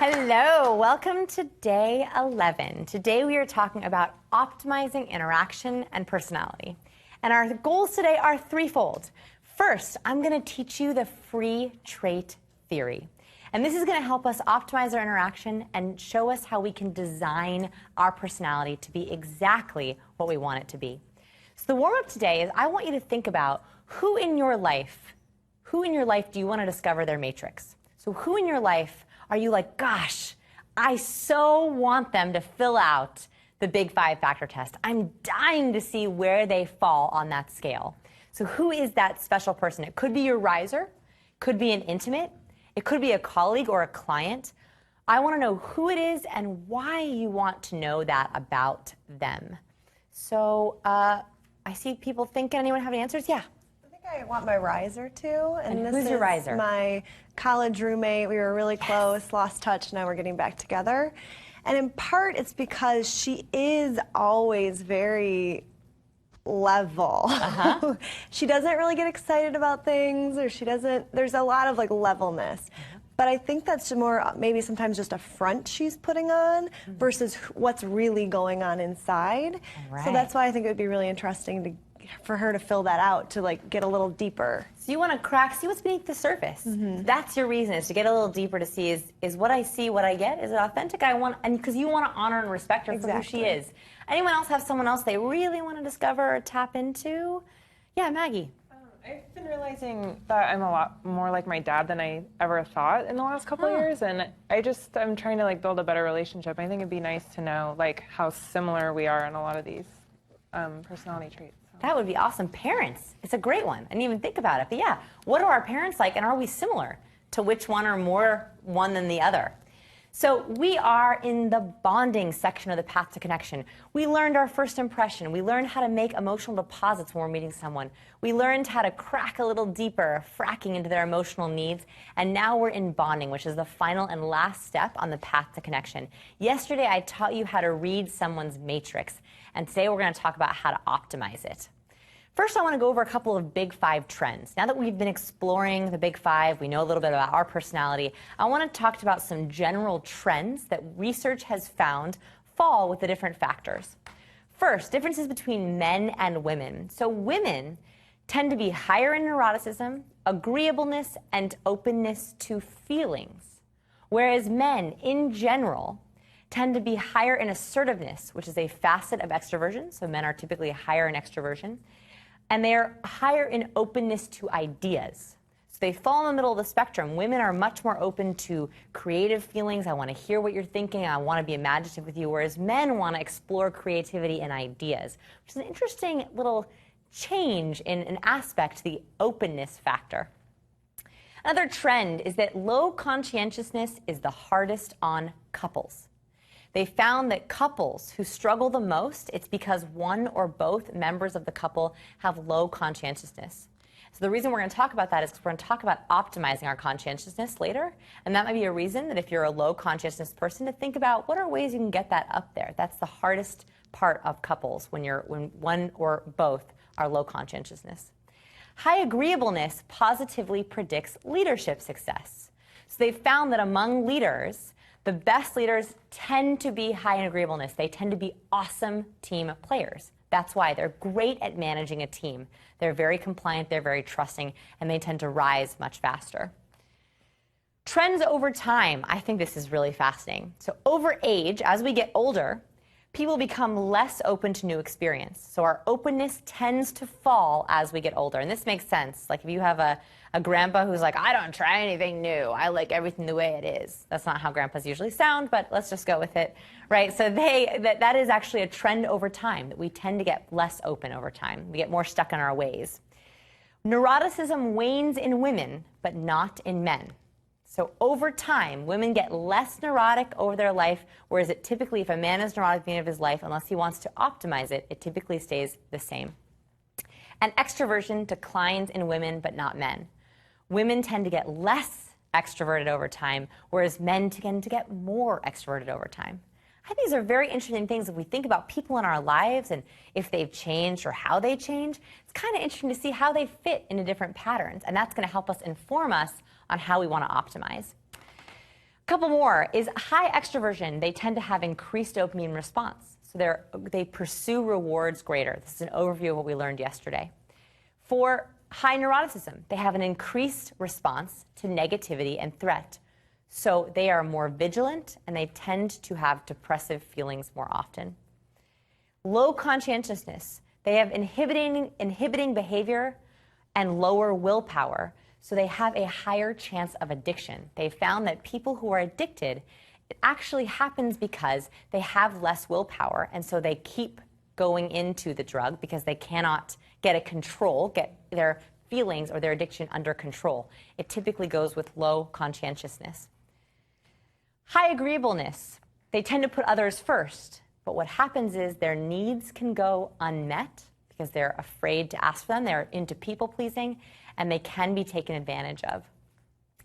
Hello, welcome to day 11. Today we are talking about optimizing interaction and personality. And our goals today are threefold. First, I'm going to teach you the free trait theory. And this is going to help us optimize our interaction and show us how we can design our personality to be exactly what we want it to be. So the warm-up today is I want you to think about who in your life do you want to discover their matrix? So who in your life are you like, gosh, I so want them to fill out the Big Five factor test. I'm dying to see where they fall on that scale. So who is that special person? It could be your riser, could be an intimate, it could be a colleague or a client. I want to know who it is and why you want to know that about them. So I see people thinking. Anyone have any answers? Yeah. I want my riser too. And who's your riser? My college roommate. We were really close, lost touch, now we're getting back together. And in part it's because she is always very level. She doesn't really get excited about things, or there's a lot of like levelness. But I think that's more maybe sometimes just a front she's putting on versus what's really going on inside. Right. So that's why I think it would be really interesting for her to fill that out, to like get a little deeper. So you want to see what's beneath the surface. That's your reason, is to get a little deeper, to see is what I see what I get? Is it authentic? And because you want to honor and respect her for who she is. Anyone else have someone else they really want to discover or tap into? Yeah, Maggie. I've been realizing that I'm a lot more like my dad than I ever thought in the last couple of years, and I'm trying to like build a better relationship. I think it'd be nice to know like how similar we are in a lot of these personality traits. That would be awesome. Parents, it's a great one. I didn't even think about it. But yeah, what are our parents like, and are we similar to which one or more one than the other? So we are in the bonding section of the Path to Connection. We learned our first impression. We learned how to make emotional deposits when we're meeting someone. We learned how to crack a little deeper, fracking into their emotional needs. And now we're in bonding, which is the final and last step on the Path to Connection. Yesterday, I taught you how to read someone's matrix. And today we're going to talk about how to optimize it. First, I want to go over a couple of Big Five trends. Now that we've been exploring the Big Five, we know a little bit about our personality, I want to talk about some general trends that research has found fall with the different factors. First, differences between men and women. So women tend to be higher in neuroticism, agreeableness, and openness to feelings, whereas men, in general, tend to be higher in assertiveness, which is a facet of extroversion. So men are typically higher in extroversion. And they're higher in openness to ideas. So they fall in the middle of the spectrum. Women are much more open to creative feelings. I want to hear what you're thinking. I want to be imaginative with you. Whereas men want to explore creativity and ideas, which is an interesting little change in an aspect to the openness factor. Another trend is that low conscientiousness is the hardest on couples. They found that couples who struggle the most, it's because one or both members of the couple have low conscientiousness. So the reason we're going to talk about that is because we're going to talk about optimizing our conscientiousness later. And that might be a reason that if you're a low conscientiousness person, to think about what are ways you can get that up there. That's the hardest part of couples, when one or both are low conscientiousness. High agreeableness positively predicts leadership success. So they've found that among leaders, the best leaders tend to be high in agreeableness. They tend to be awesome team players. That's why they're great at managing a team. They're very compliant, they're very trusting, and they tend to rise much faster. Trends over time, I think this is really fascinating. So over age, as we get older, people become less open to new experience. So our openness tends to fall as we get older. And this makes sense. Like if you have a grandpa who's like, I don't try anything new. I like everything the way it is. That's not how grandpas usually sound, but let's just go with it, right? So that is actually a trend over time, that we tend to get less open over time. We get more stuck in our ways. Neuroticism wanes in women, but not in men. So over time, women get less neurotic over their life, whereas it typically, if a man is neurotic at the end of his life, unless he wants to optimize it, it typically stays the same. And extroversion declines in women, but not men. Women tend to get less extroverted over time, whereas men tend to get more extroverted over time. I think these are very interesting things if we think about people in our lives and if they've changed or how they change. It's kind of interesting to see how they fit into different patterns, and that's going to help us inform us on how we want to optimize. Couple more is high extroversion. They tend to have increased dopamine response. So they pursue rewards greater. This is an overview of what we learned yesterday. For high neuroticism, they have an increased response to negativity and threat. So they are more vigilant and they tend to have depressive feelings more often. Low conscientiousness, they have inhibiting behavior and lower willpower. So they have a higher chance of addiction. They found that people who are addicted, it actually happens because they have less willpower, and so they keep going into the drug because they cannot get their feelings or their addiction under control. It typically goes with low conscientiousness. High agreeableness, they tend to put others first, but what happens is their needs can go unmet because they're afraid to ask for them. They're into people pleasing, and they can be taken advantage of.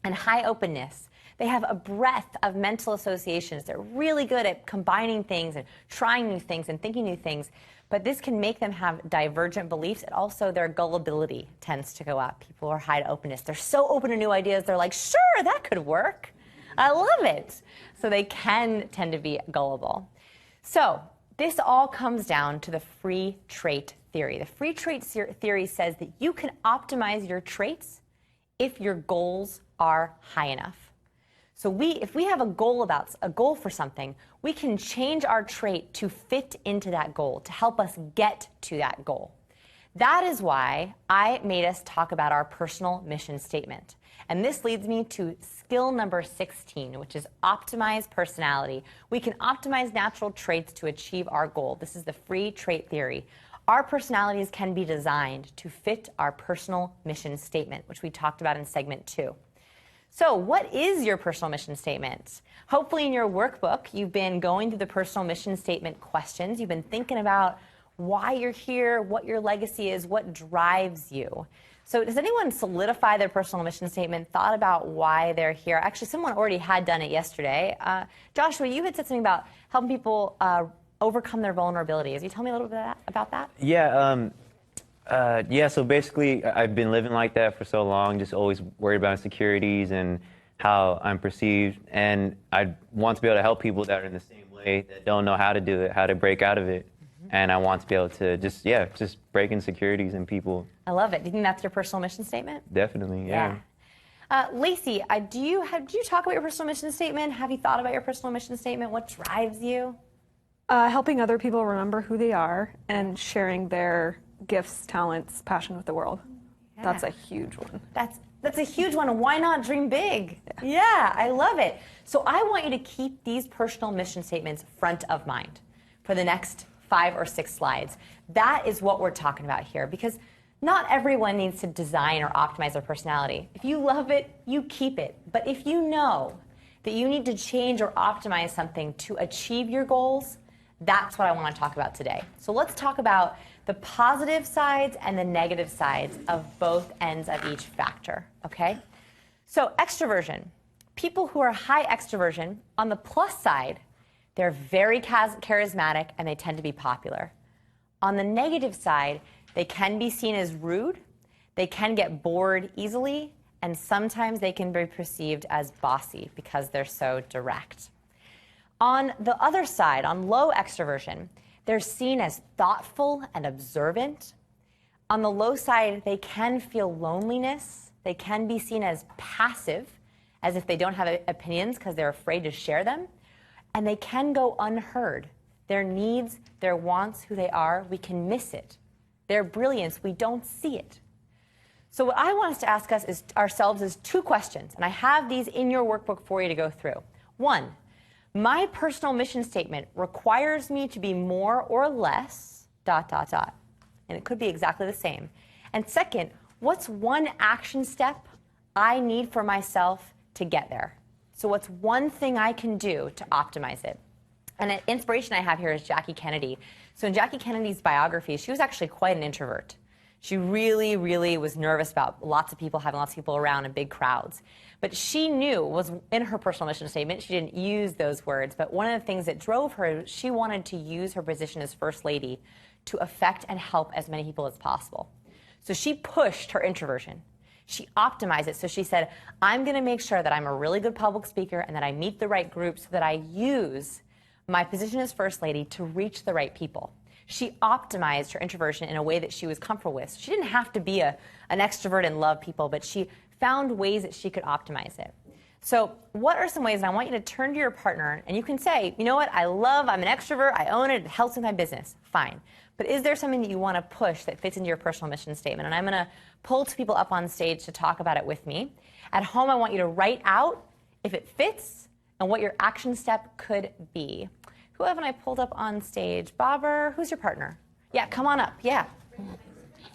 And high openness, they have a breadth of mental associations. They're really good at combining things and trying new things and thinking new things, but this can make them have divergent beliefs, and also their gullibility tends to go up. People are high to openness. They're so open to new ideas, they're like, sure, that could work. I love it. So they can tend to be gullible. So this all comes down to the free trait theory. The free trait theory says that you can optimize your traits if your goals are high enough. So if we have a goal for something, we can change our trait to fit into that goal, to help us get to that goal. That is why I made us talk about our personal mission statement. And this leads me to skill number 16, which is optimize personality. We can optimize natural traits to achieve our goal. This is the free trait theory. Our personalities can be designed to fit our personal mission statement, which we talked about in segment 2. So what is your personal mission statement? Hopefully in your workbook, you've been going through the personal mission statement questions. You've been thinking about why you're here, what your legacy is, what drives you. So does anyone solidify their personal mission statement, thought about why they're here? Actually, someone already had done it yesterday. Joshua, you had said something about helping people overcome their vulnerabilities. Can you tell me a little bit about that? Yeah, so basically I've been living like that for so long, just always worried about insecurities and how I'm perceived. And I want to be able to help people that are in the same way, that don't know how to do it, how to break out of it. And I want to be able to just break insecurities in people. I love it. Do you think that's your personal mission statement? Definitely, yeah. Lacey, do you talk about your personal mission statement? Have you thought about your personal mission statement? What drives you? Helping other people remember who they are and sharing their gifts, talents, passion with the world. Yeah. That's a huge one. That's a huge one. Why not dream big? Yeah, I love it. So I want you to keep these personal mission statements front of mind for the next 5 or 6 slides. That is what we're talking about here, because not everyone needs to design or optimize their personality. If you love it, you keep it. But if you know that you need to change or optimize something to achieve your goals, that's what I want to talk about today. So let's talk about the positive sides and the negative sides of both ends of each factor, okay? So extroversion. People who are high extroversion, on the plus side, they're very charismatic and they tend to be popular. On the negative side, they can be seen as rude, they can get bored easily, and sometimes they can be perceived as bossy because they're so direct. On the other side, on low extroversion, they're seen as thoughtful and observant. On the low side, they can feel loneliness. They can be seen as passive, as if they don't have opinions because they're afraid to share them. And they can go unheard. Their needs, their wants, who they are, we can miss it. Their brilliance, we don't see it. So what I want us to ask ourselves is 2 questions, and I have these in your workbook for you to go through. 1, my personal mission statement requires me to be more or less ... And it could be exactly the same. And second, what's one action step I need for myself to get there? So what's one thing I can do to optimize it? And an inspiration I have here is Jackie Kennedy. So in Jackie Kennedy's biography, she was actually quite an introvert. She really, really was nervous about having lots of people around in big crowds. But she knew, was in her personal mission statement, she didn't use those words, but one of the things that drove her, she wanted to use her position as First Lady to affect and help as many people as possible. So she pushed her introversion. She optimized it. So she said, I'm going to make sure that I'm a really good public speaker and that I meet the right group so that I use my position as First Lady to reach the right people. She optimized her introversion in a way that she was comfortable with. She didn't have to be an extrovert and love people, but she found ways that she could optimize it. So what are some ways, and I want you to turn to your partner, and you can say, you know what, I'm an extrovert, I own it, it helps with my business, fine. But is there something that you want to push that fits into your personal mission statement? And I'm going to pull two people up on stage to talk about it with me. At home, I want you to write out if it fits and what your action step could be. Who haven't I pulled up on stage? Bobber, who's your partner? Yeah, come on up, yeah.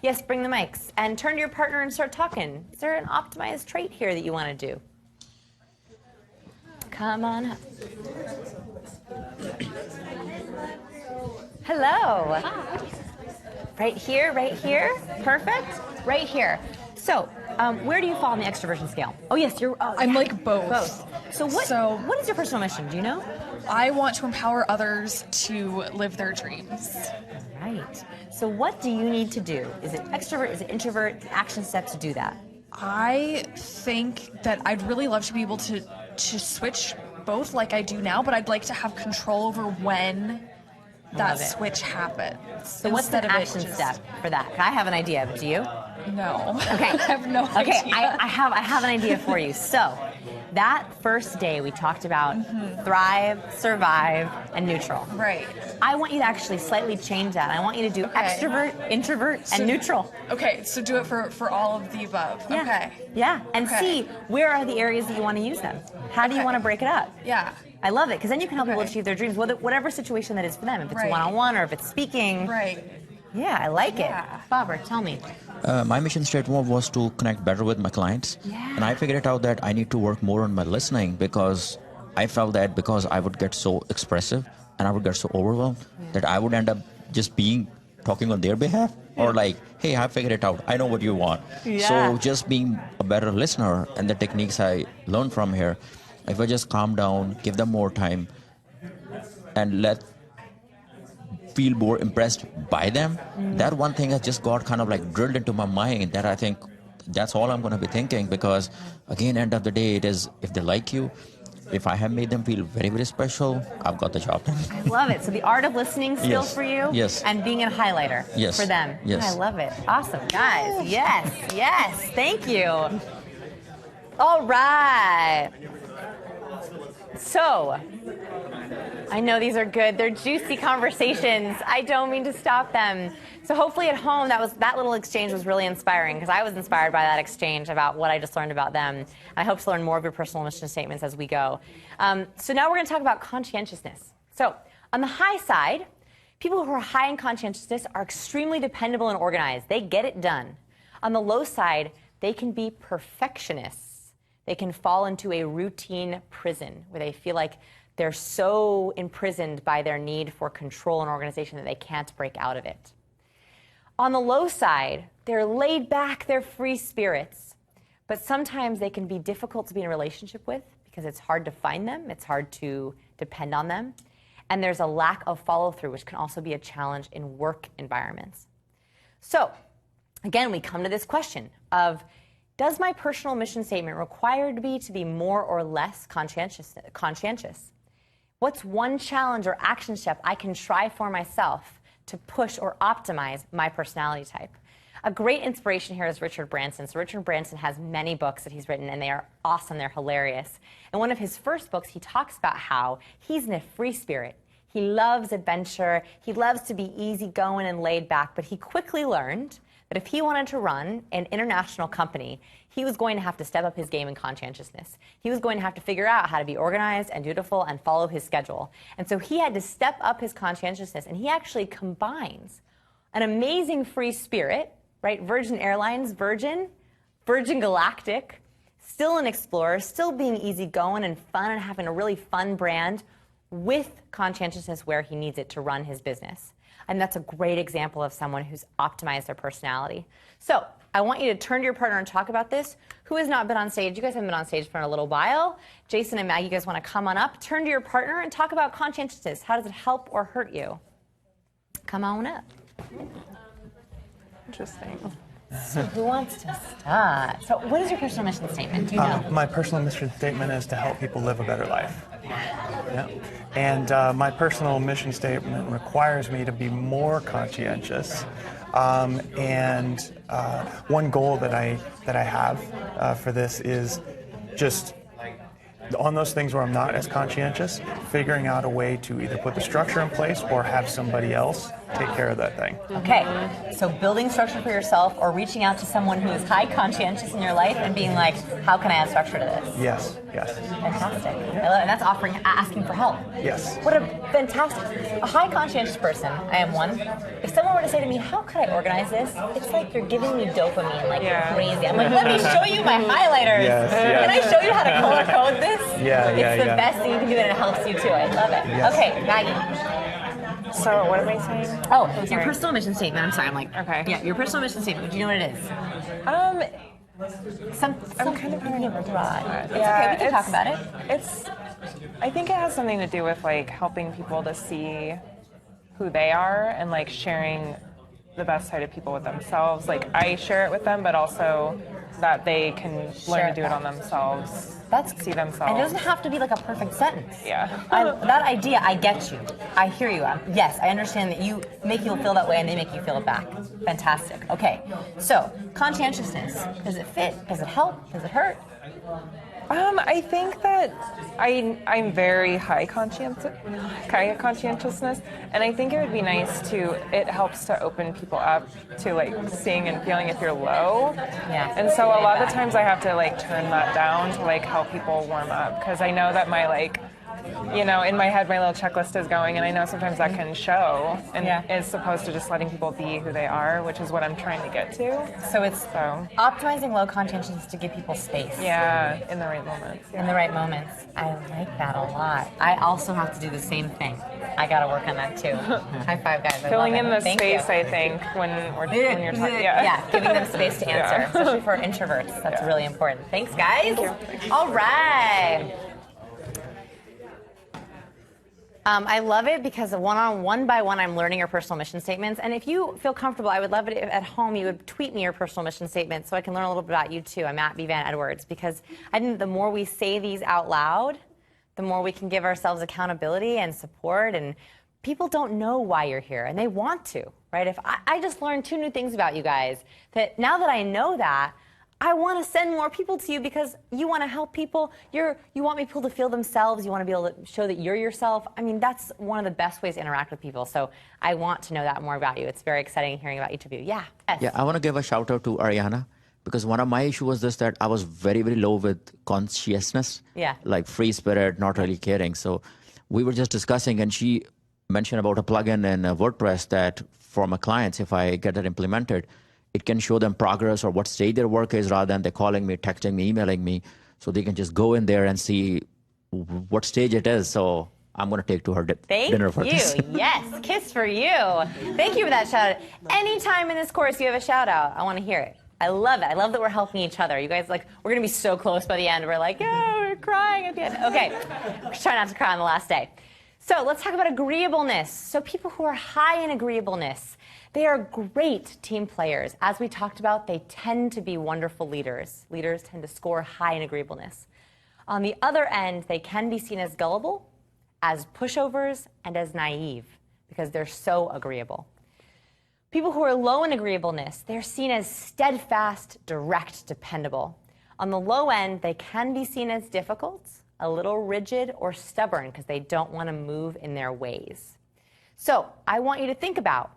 Yes, bring the mics. And turn to your partner and start talking. Is there an optimized trait here that you want to do? Come on up. Hello. Right here. Perfect. Right here. So, where do you fall on the extroversion scale? Oh, yes, I'm like both. Both. So what is your personal mission? Do you know? I want to empower others to live their dreams. Right. So what do you need to do? Is it extrovert? Is it introvert? Action steps to do that? I think that I'd really love to be able to switch both like I do now, but I'd like to have control over when that switch happens. So what's the action step for that? I have an idea, but do you? No. Okay. I have no idea. Okay, I have an idea for you. So that first day we talked about thrive, survive, and neutral. Right. I want you to actually slightly change that. I want you to do extrovert, introvert, and neutral. Okay, so do it for all of the above. Yeah. Okay. Yeah, and Okay. see where are the areas that you want to use them. How do you want to break it up? Yeah. I love it, because then you can help people Okay. achieve their dreams, whatever situation that is for them. If it's Right. one-on-one or if it's speaking. Right. Yeah, I like Yeah. it. Barbara, tell me. My mission statement was to connect better with my clients. Yeah. And I figured it out that I need to work more on my listening, because I felt that because I would get so expressive and I would get so overwhelmed that I would end up just talking on their behalf, or like, hey, I figured it out. I know what you want. Yeah. So just being a better listener and the techniques I learned from here, if I just calm down, give them more time, and feel more impressed by them, that one thing has just got kind of like drilled into my mind, that I think that's all I'm going to be thinking, because again, end of the day, it is, if they like you, if I have made them feel very, very special, I've got the job done. I love it. So the art of listening still Yes. for you? Yes. And being a highlighter Yes. for them. Yes. I love it. Awesome, guys. Yes. Thank you. All right. So, I know these are good. They're juicy conversations. I don't mean to stop them. So hopefully at home, that little exchange was really inspiring, because I was inspired by that exchange about what I just learned about them. I hope to learn more of your personal mission statements as we go. So now we're going to talk about conscientiousness. So on the high side, people who are high in conscientiousness are extremely dependable and organized. They get it done. On the low side, they can be perfectionists. They can fall into a routine prison where they feel like they're so imprisoned by their need for control and organization that they can't break out of it. On the low side, they're laid back, they're free spirits, but sometimes they can be difficult to be in a relationship with because it's hard to find them, it's hard to depend on them, and there's a lack of follow-through, which can also be a challenge in work environments. So, again, we come to this question of, does my personal mission statement require me to be more or less conscientious? What's one challenge or action step I can try for myself to push or optimize my personality type? A great inspiration here is Richard Branson. So Richard Branson has many books that he's written, and they are awesome. They're hilarious. In one of his first books, he talks about how he's in a free spirit. He loves adventure. He loves to be easygoing and laid back, but he quickly learned that if he wanted to run an international company, he was going to have to step up his game in conscientiousness. He was going to have to figure out how to be organized and dutiful and follow his schedule. And so he had to step up his conscientiousness, and he actually combines an amazing free spirit, right? Virgin Airlines, Virgin Galactic, still an explorer, still being easygoing and fun and having a really fun brand, with conscientiousness where he needs it to run his business. And that's a great example of someone who's optimized their personality. So I want you to turn to your partner and talk about this. Who has not been on stage? You guys haven't been on stage for a little while. Jason and Maggie, you guys want to come on up, turn to your partner, and talk about conscientiousness. How does it help or hurt you? Come on up. Interesting. So who wants to start? So what is your personal mission statement? Do you know? My personal mission statement is to help people live a better life. Yeah. And my personal mission statement requires me to be more conscientious. And one goal that I have for this is just on those things where I'm not as conscientious, figuring out a way to either put the structure in place or have somebody else take care of that thing. Okay, so building structure for yourself or reaching out to someone who is high conscientious in your life and being like, how can I add structure to this? Yes, yes, Fantastic. I love it. And that's asking for help. yes. What a fantastic, a high conscientious person, I am one. If someone were to say to me, how could I organize this? It's like you're giving me dopamine, like you're crazy. I'm like, let me show you my highlighters. Yes, Can I yes. show you how to color code this? Yeah, It's yeah, the yeah. best thing you can do and it helps you too. I love it. Yes. Okay, Maggie. So what am I saying? Oh, your sorry. personal mission statement. I'm sorry, I'm like, Okay. Yeah, your personal mission statement. Do you know what it is? I'm kind of having a broad. It's okay, we can talk about it. I think it has something to do with like helping people to see who they are and like sharing the best side of people with themselves. Like I share it with them, but also that they can Share learn it to do it back. on themselves. See And it themselves. doesn't have to be like a perfect sentence. Yeah. That idea, I get you. I hear you. Yes, I understand that you make people feel that way and they make you feel it back. Fantastic. Okay, so conscientiousness. Does it fit? Does it help? Does it hurt? I think that I'm very high conscientiousness, and I think it would be nice to. It helps to open people up to like seeing and feeling if you're low. Yeah. And so a lot of the times I have to like turn that down to like help people warm up because I know that my like. You know, in my head, my little checklist is going, and I know sometimes that can show, and is supposed to just letting people be who they are, which is what I'm trying to get to. So it's optimizing low conscientiousness to give people space. Yeah, in the right moments. In the right moments. I like that a lot. I also have to do the same thing. I got to work on that too. High five, guys. I Filling love in it. the Thank space, you. I think, when you're talking. Yeah, giving them space to answer, especially for introverts. That's really important. Thanks, guys. All right. I love it because one by one, I'm learning your personal mission statements. And if you feel comfortable, I would love it if at home you would tweet me your personal mission statement so I can learn a little bit about you too. I'm at V Van Edwards because I think the more we say these out loud, the more we can give ourselves accountability and support. And people don't know why you're here, and they want to, right? If I just learned 2 new things about you guys that now that I know that, I want to send more people to you because you want to help people. You want people to feel themselves. You want to be able to show that you're yourself. I mean, that's one of the best ways to interact with people. So I want to know that more about you. It's very exciting hearing about each of you. Yeah. Yes. Yeah, I want to give a shout out to Ariana because one of my issues was this that I was very, very low with consciousness. Yeah. Like free spirit, not really caring. So we were just discussing and she mentioned about a plugin in WordPress that for my clients, if I get it implemented, it can show them progress or what stage their work is rather than they're calling me, texting me, emailing me. So they can just go in there and see what stage it is. So I'm going to take to her dinner for this. Thank you. Yes. Kiss for you. Thank you for that shout out. Anytime in this course you have a shout out, I want to hear it. I love it. I love that we're helping each other. You guys, like, we're going to be so close by the end. We're like, yeah, we're crying at the end. Okay. Try not to cry on the last day. So let's talk about agreeableness. So people who are high in agreeableness, they are great team players. As we talked about, they tend to be wonderful leaders. Leaders tend to score high in agreeableness. On the other end, they can be seen as gullible, as pushovers, and as naive because they're so agreeable. People who are low in agreeableness, they're seen as steadfast, direct, dependable. On the low end, they can be seen as difficult, a little rigid, or stubborn because they don't want to move in their ways. So I want you to think about,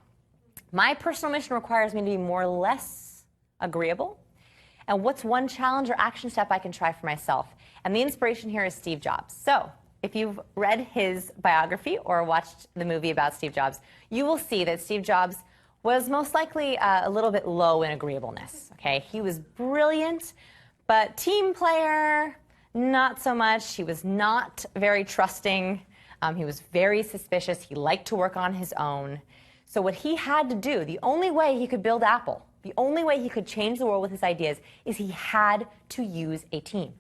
my personal mission requires me to be more or less agreeable. And what's one challenge or action step I can try for myself? And the inspiration here is Steve Jobs. So if you've read his biography or watched the movie about Steve Jobs, you will see that Steve Jobs was most likely a little bit low in agreeableness. Okay, he was brilliant, but team player, not so much. He was not very trusting. He was very suspicious. He liked to work on his own. So what he had to do, the only way he could build Apple, the only way he could change the world with his ideas, is he had to use a team.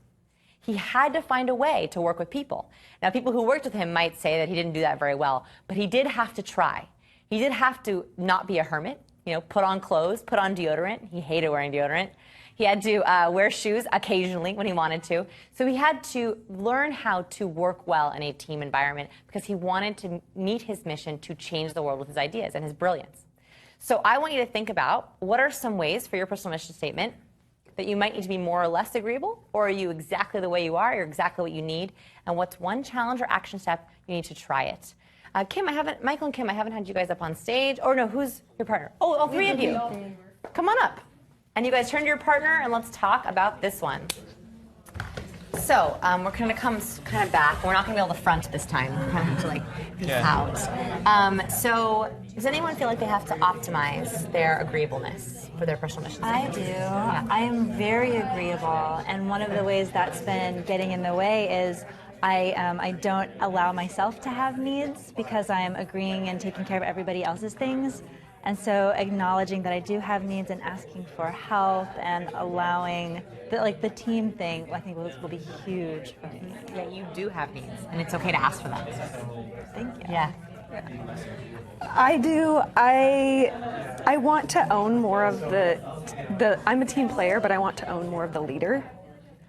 He had to find a way to work with people. Now, people who worked with him might say that he didn't do that very well, but he did have to try. He did have to not be a hermit. put on clothes, put on deodorant. He hated wearing deodorant. He had to wear shoes occasionally when he wanted to. So he had to learn how to work well in a team environment because he wanted to meet his mission to change the world with his ideas and his brilliance. So I want you to think about what are some ways for your personal mission statement that you might need to be more or less agreeable, or are you exactly the way you are, you're exactly what you need, and what's one challenge or action step you need to try it. Michael and Kim, I haven't had you guys up on stage. Or no, who's your partner? Oh, all three of you. Come on up. And you guys turn to your partner and let's talk about this one. So we're going to come kind of back. We're not going to be able to front this time. We're going to have to peace out. So does anyone feel like they have to optimize their agreeableness for their personal mission I statement? do. Yeah. I am very agreeable, and one of the ways that's been getting in the way is I don't allow myself to have needs because I'm agreeing and taking care of everybody else's things. And so acknowledging that I do have needs and asking for help and allowing the team thing, I think will be huge for me. Yeah, you do have needs, and it's okay to ask for them. Thank you. Yeah. I do. I want to own more of the. I'm a team player, but I want to own more of the leader,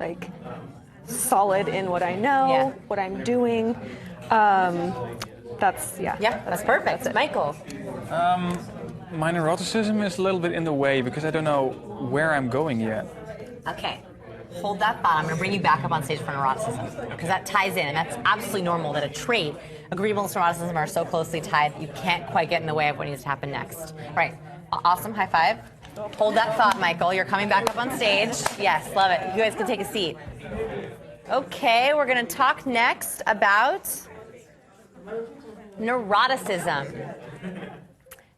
like solid in what I know, what I'm doing. That's Yeah, that's perfect. That's it. Michael. My neuroticism is a little bit in the way because I don't know where I'm going yet. Okay. Hold that thought. I'm going to bring you back up on stage for neuroticism because that ties in, and that's absolutely normal that a trait, agreeableness and neuroticism are so closely tied that you can't quite get in the way of what needs to happen next. Right. Awesome. High five. Hold that thought, Michael. You're coming back up on stage. Yes, love it. You guys can take a seat. Okay, we're going to talk next about neuroticism.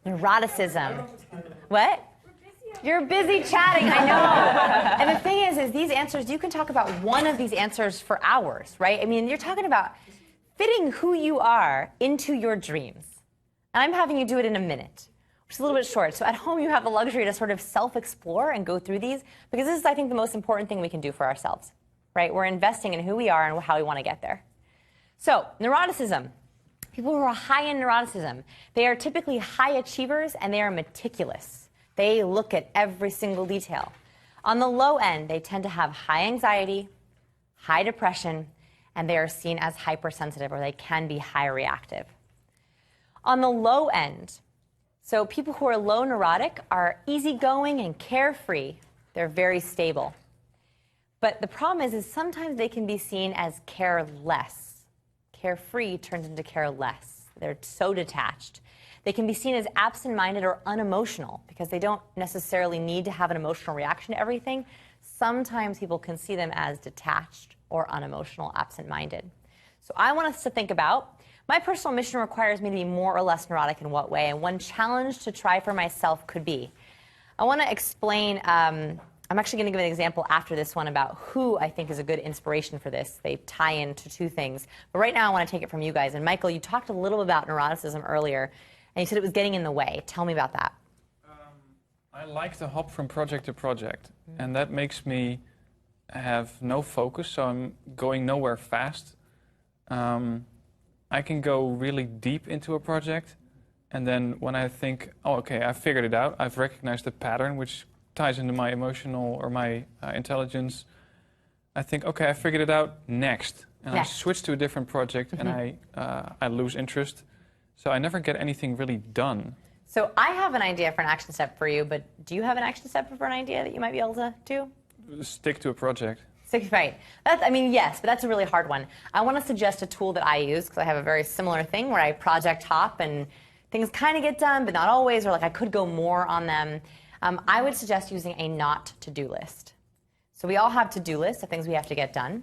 Neuroticism. What? You're busy chatting, I know. And the thing is these answers, you can talk about one of these answers for hours, right? I mean, you're talking about fitting who you are into your dreams. And I'm having you do it in a minute, which is a little bit short. So at home, you have the luxury to sort of self-explore and go through these, because this is, I think, the most important thing we can do for ourselves, right? We're investing in who we are and how we want to get there. So, neuroticism. People who are high in neuroticism, they are typically high achievers and they are meticulous. They look at every single detail. On the low end, they tend to have high anxiety, high depression, and they are seen as hypersensitive, or they can be high reactive. On the low end, so people who are low neurotic are easygoing and carefree. They're very stable. But the problem is sometimes they can be seen as careless. Carefree turns into careless. They're so detached. They can be seen as absent-minded or unemotional because they don't necessarily need to have an emotional reaction to everything. Sometimes people can see them as detached or unemotional, absent-minded. So I want us to think about, my personal mission requires me to be more or less neurotic in what way? And one challenge to try for myself could be, I want to explain, I'm actually going to give an example after this one about who I think is a good inspiration for this. They tie into two things. But right now I want to take it from you guys. And Michael, you talked a little about neuroticism earlier, and you said it was getting in the way. Tell me about that. I like to hop from project to project, and that makes me have no focus, so I'm going nowhere fast. I can go really deep into a project, and then when I think, oh, okay, I've figured it out, I've recognized the pattern, which ties into my emotional or my intelligence, I think, okay, I figured it out, next. And I switch to a different project, and I lose interest. So I never get anything really done. So I have an idea for an action step for you, but do you have an action step for an idea that you might be able to do? Stick to a project. Right. Yes, but that's a really hard one. I want to suggest a tool that I use, because I have a very similar thing where I project hop and things kind of get done, but not always, or like I could go more on them. I would suggest using a not to-do list. So we all have to-do lists of things we have to get done.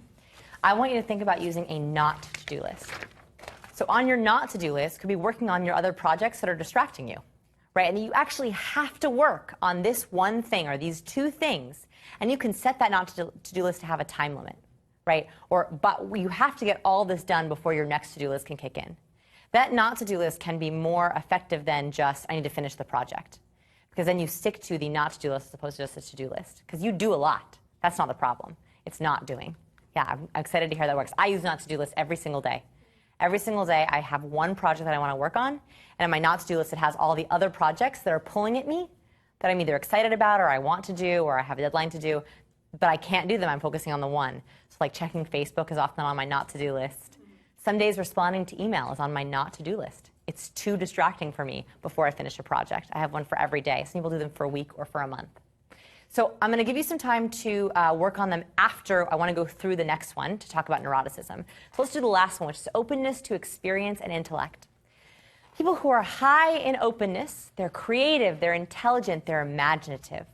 I want you to think about using a not to-do list. So on your not to-do list could be working on your other projects that are distracting you, right? And you actually have to work on this one thing or these two things, and you can set that not to-do list to have a time limit, right? But you have to get all this done before your next to-do list can kick in. That not to-do list can be more effective than just, I need to finish the project. Because then you stick to the not to-do list as opposed to just a to-do list. Because you do a lot. That's not the problem. It's not doing. Yeah, I'm excited to hear that works. I use not to-do lists every single day. Every single day, I have one project that I want to work on, and on my not to-do list, it has all the other projects that are pulling at me that I'm either excited about or I want to do or I have a deadline to do, but I can't do them. I'm focusing on the one. So like checking Facebook is often on my not to-do list. Some days responding to email is on my not to-do list. It's too distracting for me before I finish a project. I have one for every day. Some people do them for a week or for a month. So I'm going to give you some time to work on them after I want to go through the next one to talk about neuroticism. So let's do the last one, which is openness to experience and intellect. People who are high in openness, they're creative, they're intelligent, they're imaginative.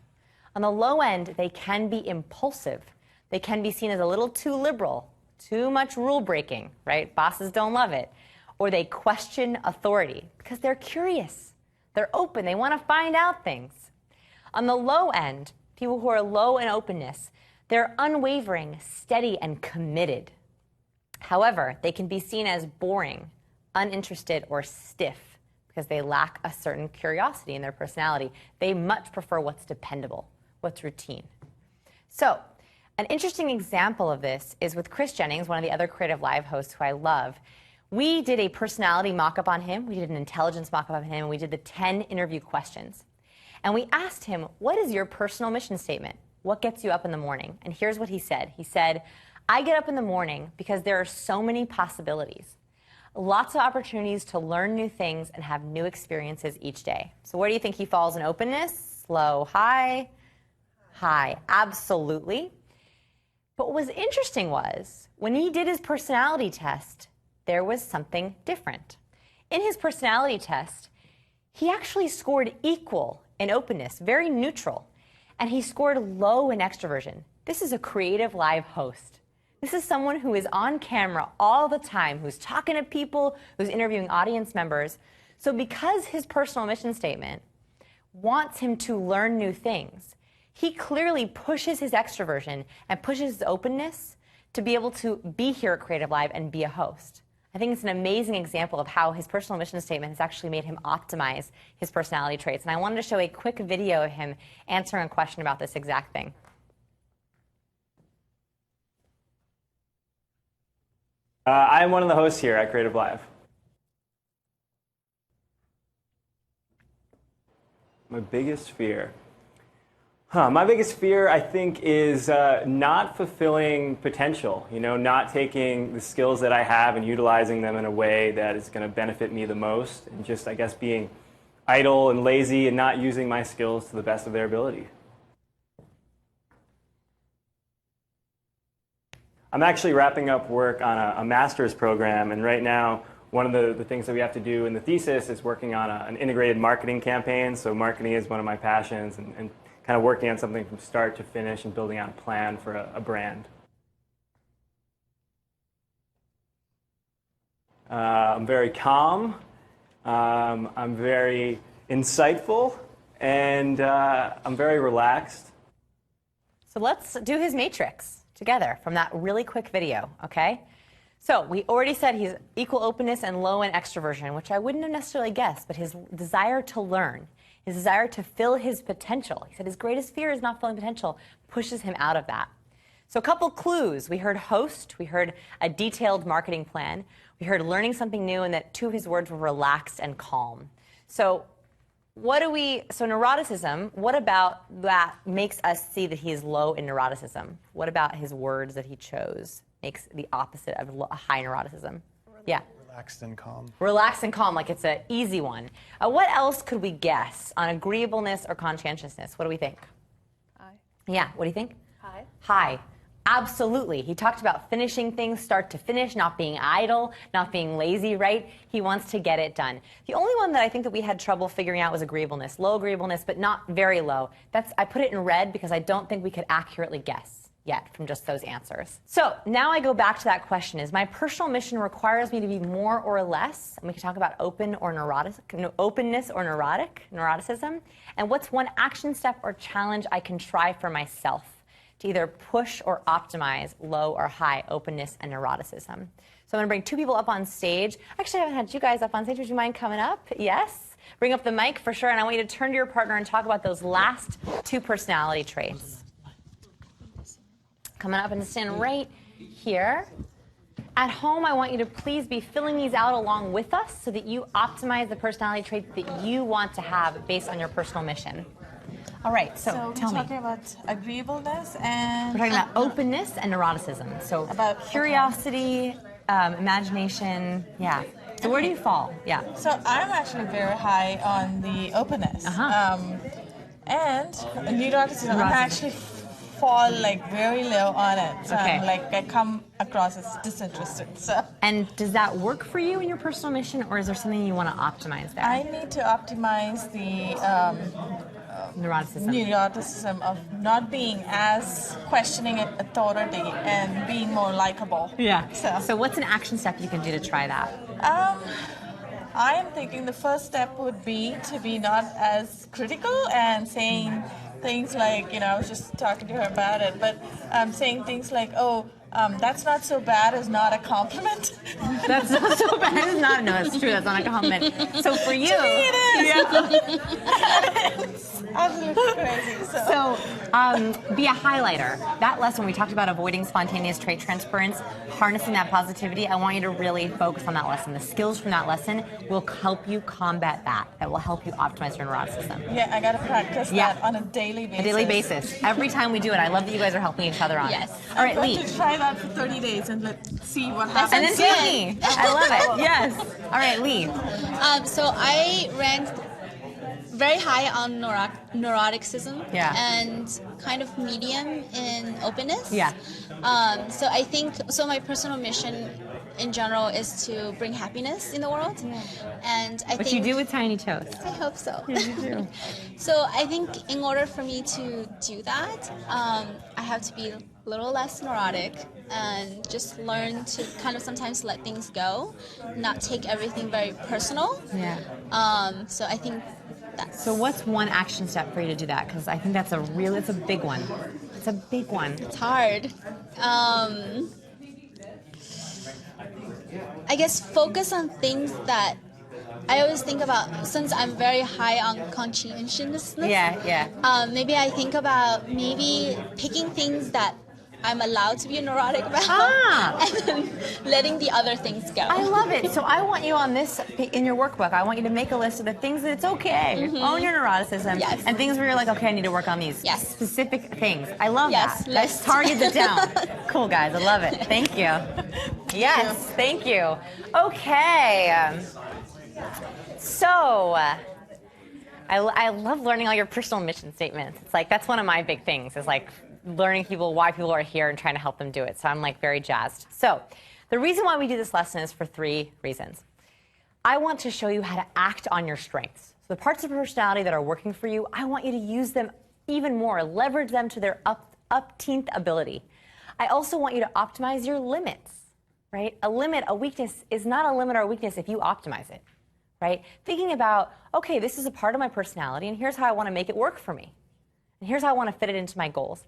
On the low end, they can be impulsive. They can be seen as a little too liberal, too much rule breaking, right? Bosses don't love it. Or they question authority because they're curious. They're open. They want to find out things. On the low end, people who are low in openness, they're unwavering, steady, and committed. However, they can be seen as boring, uninterested, or stiff because they lack a certain curiosity in their personality. They much prefer what's dependable, what's routine. So, an interesting example of this is with Chris Jennings, one of the other Creative Live hosts who I love. We did a personality mock-up on him, we did an intelligence mock-up on him, and we did the 10 interview questions. And we asked him, what is your personal mission statement? What gets you up in the morning? And here's what he said. He said, I get up in the morning because there are so many possibilities. Lots of opportunities to learn new things and have new experiences each day. So where do you think he falls in openness? Low, high? High, absolutely. But what was interesting was, when he did his personality test, there was something different. In his personality test, he actually scored equal in openness, very neutral, and he scored low in extroversion. This is a Creative Live host. This is someone who is on camera all the time, who's talking to people, who's interviewing audience members. So because his personal mission statement wants him to learn new things, he clearly pushes his extroversion and pushes his openness to be able to be here at Creative Live and be a host. I think it's an amazing example of how his personal mission statement has actually made him optimize his personality traits. And I wanted to show a quick video of him answering a question about this exact thing. I'm one of the hosts here at Creative Live. My biggest fear. My biggest fear, I think, is not fulfilling potential. You know, not taking the skills that I have and utilizing them in a way that is going to benefit me the most, and just, I guess, being idle and lazy and not using my skills to the best of their ability. I'm actually wrapping up work on a master's program, and right now, one of the things that we have to do in the thesis is working on an integrated marketing campaign. So marketing is one of my passions, and kind of working on something from start to finish and building out a plan for a brand. I'm very calm, I'm very insightful, and I'm very relaxed. So let's do his matrix together from that really quick video, okay? So we already said he's equal openness and low in extroversion, which I wouldn't have necessarily guessed, but his desire to learn, his desire to fill his potential. He said his greatest fear is not filling potential, pushes him out of that. So a couple clues. We heard host, we heard a detailed marketing plan, we heard learning something new, and that two of his words were relaxed and calm. So neuroticism, what about that makes us see that he is low in neuroticism? What about his words that he chose makes the opposite of high neuroticism? Yeah. Relaxed and calm. Relaxed and calm, like it's an easy one. What else could we guess on agreeableness or conscientiousness? What do we think? High. Yeah, what do you think? High. High. Absolutely. He talked about finishing things start to finish, not being idle, not being lazy, right? He wants to get it done. The only one that I think that we had trouble figuring out was agreeableness. Low agreeableness, but not very low. I put it in red because I don't think we could accurately guess yet from just those answers. So now I go back to that question. Is my personal mission requires me to be more or less? And we can talk about openness or neuroticism. And what's one action step or challenge I can try for myself to either push or optimize low or high openness and neuroticism? So I'm going to bring two people up on stage. Actually, I haven't had you guys up on stage. Would you mind coming up? Yes? Bring up the mic for sure. And I want you to turn to your partner and talk about those last two personality traits. Coming up and stand right here. At home, I want you to please be filling these out along with us so that you optimize the personality traits that you want to have based on your personal mission. All right, so tell me. We're talking about agreeableness and... We're talking about openness and neuroticism. So About- curiosity, imagination, yeah. So where do you fall? Yeah. So I'm actually very high on the openness. And neuroticism, I'm actually fall like very low on it. So Okay. I'm like, I come across as disinterested. So And does that work for you in your personal mission, or is there something you want to optimize there? I need to optimize the Neuroticism. neuroticism of not being as questioning authority and being more likable. Yeah. So, So what's an action step you can do to try that? I am thinking the first step would be to be not as critical and saying things like, you know, I was just talking to her about it, but saying things like, oh, that's not so bad is not a compliment. That's not so bad. It's not. No, it's true. That's not a compliment. So for you, To me it is. Yeah. It's absolutely crazy. So be a highlighter. That lesson we talked about avoiding spontaneous trait transference, harnessing that positivity. I want you to really focus on that lesson. The skills from that lesson will help you combat that. That will help you optimize your neuroticism. Yeah, I gotta practice that on a daily basis. A daily basis. Every time we do it. I love that you guys are helping each other on it. All right, I'm Lee. going to try that for 30 days and let's see what happens. And then tell me. I love it. Yes. All right, Lee. So I ranked very high on neuroticism and kind of medium in openness. Yeah. So I think, my personal mission in general is to bring happiness in the world. And I But think you do with Tiny Toast. I hope so. Yeah, you do. So I think in order for me to do that, I have to be a little less neurotic and just learn to kind of sometimes let things go, not take everything very personal. Yeah. So I think that's... So what's one action step for you to do that? Because I think that's it's a big one. It's a big one. It's hard. I guess focus on things that I always think about, since I'm very high on conscientiousness. Maybe I think about picking things that I'm allowed to be neurotic about and then letting the other things go. I love it. So I want you on this, in your workbook, I want you to make a list of the things that it's okay. Own your neuroticism. Yes. And things where you're like, okay, I need to work on these specific things. I love that. List. Let's target it down. Cool, guys. I love it. Thank you. Yes, thank you. Okay. So, I love learning all your personal mission statements. It's like, that's one of my big things, is like learning why people are here and trying to help them do it. So I'm like very jazzed. So the reason why we do this lesson is for 3 reasons. I want to show you how to act on your strengths. So the parts of personality that are working for you, I want you to use them even more, leverage them to their upteenth ability. I also want you to optimize your limits, right? A limit, a weakness is not a limit or a weakness if you optimize it, right? Thinking about, okay, this is a part of my personality and here's how I want to make it work for me. And here's how I want to fit it into my goals.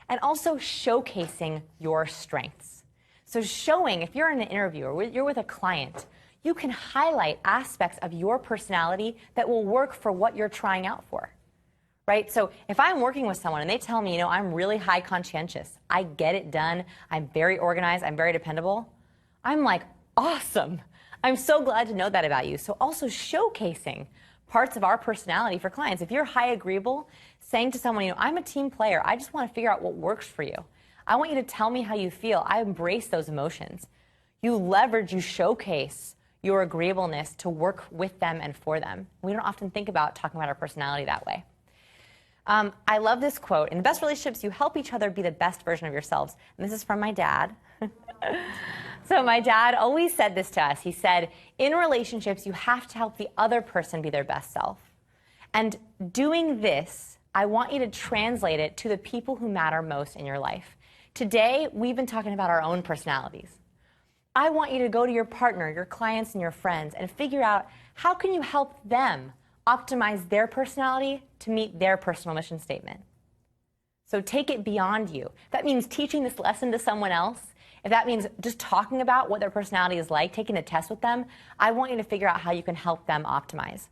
And also showcasing your strengths. So showing, if you're in an interview or you're with a client, you can highlight aspects of your personality that will work for what you're trying out for, right? So if I'm working with someone and they tell me, I'm really high conscientious, I get it done, I'm very organized, I'm very dependable, I'm like, awesome. I'm so glad to know that about you. So also showcasing parts of our personality for clients. If you're high agreeable, saying to someone, I'm a team player, I just want to figure out what works for you. I want you to tell me how you feel. I embrace those emotions. You leverage, you showcase your agreeableness to work with them and for them. We don't often think about talking about our personality that way. I love this quote. In the best relationships, you help each other be the best version of yourselves. And this is from my dad. So my dad always said this to us. He said, in relationships, you have to help the other person be their best self. And doing this, I want you to translate it to the people who matter most in your life. Today, we've been talking about our own personalities. I want you to go to your partner, your clients, and your friends and figure out how can you help them optimize their personality to meet their personal mission statement. So take it beyond you. If that means teaching this lesson to someone else, if that means just talking about what their personality is like, taking a test with them, I want you to figure out how you can help them optimize.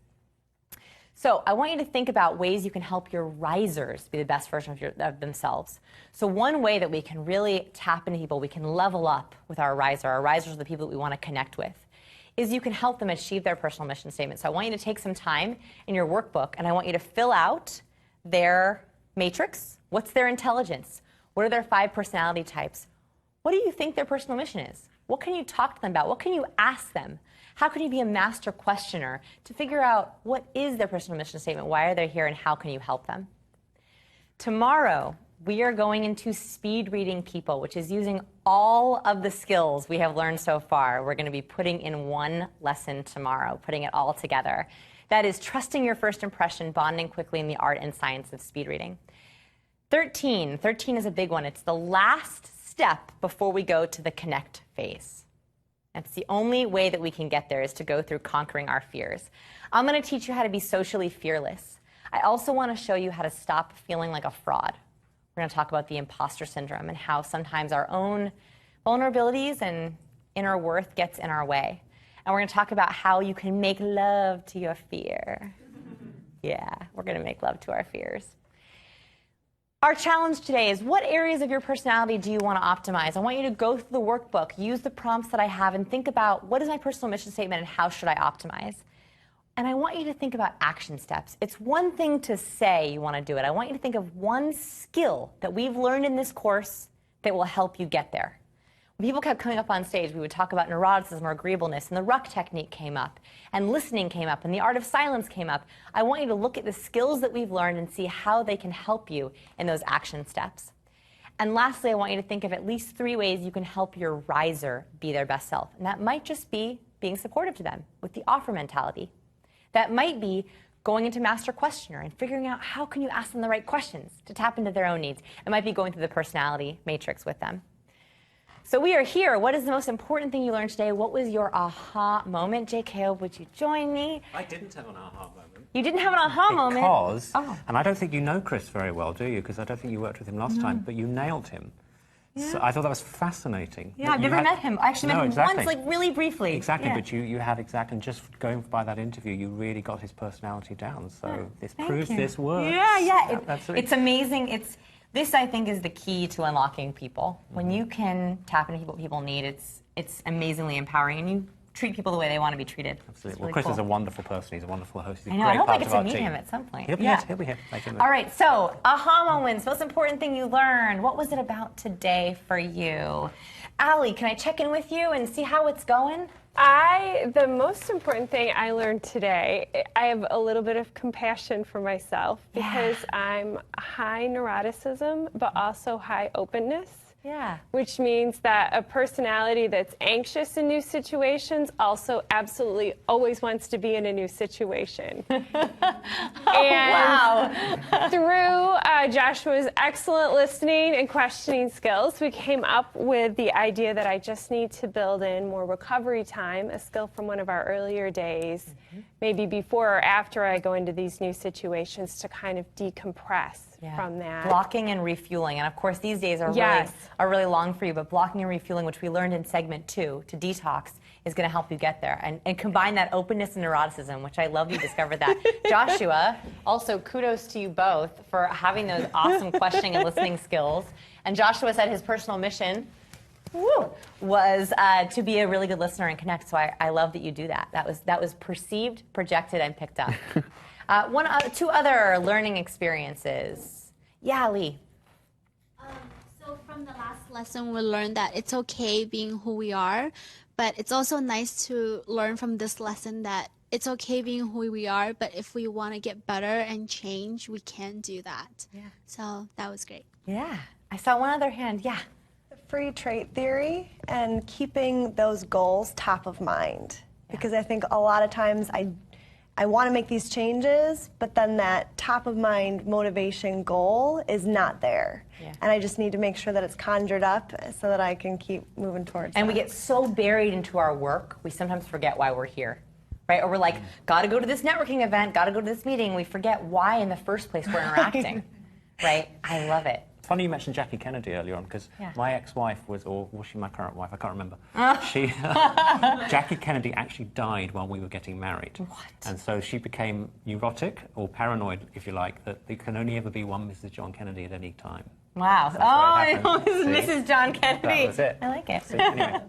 So I want you to think about ways you can help your risers be the best version of themselves. So one way that we can really tap into people, we can level up with our riser. Our risers are the people that we want to connect with, is you can help them achieve their personal mission statement. So I want you to take some time in your workbook, and I want you to fill out their matrix. What's their intelligence? What are their 5 personality types? What do you think their personal mission is? What can you talk to them about? What can you ask them? How can you be a master questioner to figure out what is their personal mission statement, why are they here, and how can you help them? Tomorrow, we are going into speed reading people, which is using all of the skills we have learned so far. We're going to be putting in one lesson tomorrow, putting it all together. That is trusting your first impression, bonding quickly in the art and science of speed reading. 13 is a big one. It's the last step before we go to the connect phase. That's the only way that we can get there, is to go through conquering our fears. I'm going to teach you how to be socially fearless. I also want to show you how to stop feeling like a fraud. We're going to talk about the imposter syndrome and how sometimes our own vulnerabilities and inner worth gets in our way. And we're going to talk about how you can make love to your fear. Yeah, we're going to make love to our fears. Our challenge today is, what areas of your personality do you want to optimize? I want you to go through the workbook, use the prompts that I have, and think about, what is my personal mission statement and how should I optimize? And I want you to think about action steps. It's one thing to say you want to do it. I want you to think of one skill that we've learned in this course that will help you get there. When people kept coming up on stage, we would talk about neuroticism or agreeableness, and the Ruck technique came up, and listening came up, and the art of silence came up. I want you to look at the skills that we've learned and see how they can help you in those action steps. And lastly, I want you to think of at least 3 ways you can help your riser be their best self. And that might just be being supportive to them with the offer mentality. That might be going into Master Questioner and figuring out how can you ask them the right questions to tap into their own needs. It might be going through the personality matrix with them. So we are here. What is the most important thing you learned today? What was your aha moment? JKO, would you join me? I didn't have an aha moment. You didn't have an aha moment? Because, oh. And I don't think you know Chris very well, do you? Because I don't think you worked with him last time, but you nailed him. Yeah. So I thought that was fascinating. Yeah, I've never met him. I actually met him once, like really briefly. Exactly, yeah. but you had exactly, and just going by that interview, you really got his personality down. So this proves this works. Yeah. Absolutely. It's amazing. This, I think, is the key to unlocking people. When you can tap into what people need, it's amazingly empowering, and you treat people the way they want to be treated. Absolutely. Really Well, Chris cool. is a wonderful person. He's a wonderful host. He's a I know. great I hope part I get of to our meet team. him at some point. He'll be here. He'll be here. All right. So, aha moments. Most important thing you learned. What was it about today for you? Allie, can I check in with you and see how it's going? The most important thing I learned today, I have a little bit of compassion for myself because I'm high neuroticism, but also high openness. Yeah. Which means that a personality that's anxious in new situations also absolutely always wants to be in a new situation. Wow. Through Joshua's excellent listening and questioning skills, we came up with the idea that I just need to build in more recovery time, a skill from one of our earlier days, maybe before or after I go into these new situations, to kind of decompress from that. Blocking and refueling. And of course, these days are really long for you, but blocking and refueling, which we learned in segment 2, to detox, is going to help you get there. And combine that openness and neuroticism, which I love you discovered that. Joshua, also kudos to you both for having those awesome questioning and listening skills. And Joshua said his personal mission was to be a really good listener and connect. So I love that you do that. That was perceived, projected, and picked up. 2 other learning experiences. Yeah, Lee. So from the last lesson, we learned that it's okay being who we are, but it's also nice to learn from this lesson that it's okay being who we are, but if we want to get better and change, we can do that. Yeah. So that was great. Yeah. I saw one other hand. Yeah. The free trait theory and keeping those goals top of mind. Because I think a lot of times I want to make these changes, but then that top of mind motivation goal is not there. Yeah. And I just need to make sure that it's conjured up so that I can keep moving towards And that. we get so buried into our work, we sometimes forget why we're here. Right? Or we're like, gotta go to this networking event, gotta go to this meeting. We forget why in the first place we're interacting. Right? I love it. Funny you mentioned Jackie Kennedy earlier on, because Yeah. my ex-wife was she my current wife? I can't remember. Jackie Kennedy actually died while we were getting married. What? And so she became neurotic or paranoid, if you like, that there can only ever be one Mrs. John Kennedy at any time. Wow. That's what Oh, happened. Mrs. John Kennedy. That was it. I like it. So, anyway,